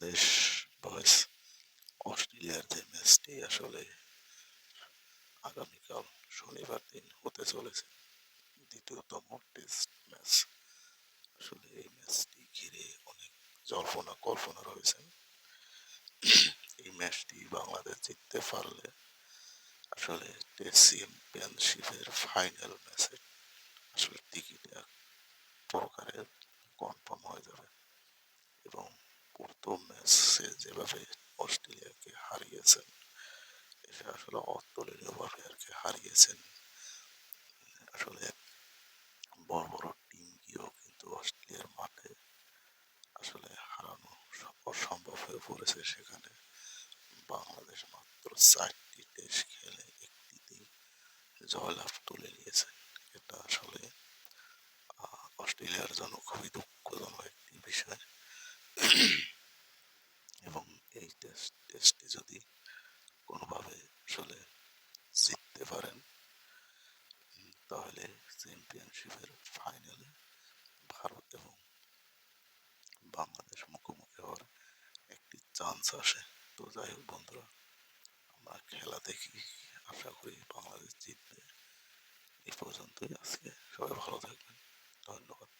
Bangladesh boys অস্ট্রেলিয়ার যে ম্যাচটি আসলে আগামীকাল শনিবার দিন হতে চলেছে, দ্বিতীয়তম টেস্ট ম্যাচ। আসলে এই ম্যাচটি ঘিরে অনেক জল্পনা কল্পনা রয়েছে। এই ম্যাচটি বাংলাদেশ জিততে পারলে আসলে টেস্ট চ্যাম্পিয়নশিপের ফাইনাল ম্যাচে আসলে টিকিট এক প্রকারের কনফার্ম হয়ে যাবে। এবং প্রথম ম্যাচে যেভাবে অস্ট্রেলিয়াকে হারিয়েছেন, এটা আসলে অতুলনীয় ভাবে আর কি হারিয়েছেন। আসলে বড় বড় টিম গিয়েও কিন্তু অস্ট্রেলিয়ার মাঠে আসলে হারানো অসম্ভব হয়ে পড়েছে। সেখানে বাংলাদেশ মাত্র 4টি টেস্ট খেলে একটিতেই জয়লাভ তুলে নিয়েছে। এটা আসলে অস্ট্রেলিয়ার জন্য খুবই দুঃখজনক একটি বিষয়। এবং এই টেস্টটি যদি কোনোভাবে আসলে জিততে পারেন, তাহলে চ্যাম্পিয়নশিপের ফাইনালে ভারত এবং বাংলাদেশ মুখোমুখি হওয়ার একটি চান্স আসে। তো যাই হোক বন্ধুরা, আমরা খেলা দেখি, আশা করি বাংলাদেশ জিতবে। এই পর্যন্তই আজকে, সবাই ভালো থাকবেন, ধন্যবাদ।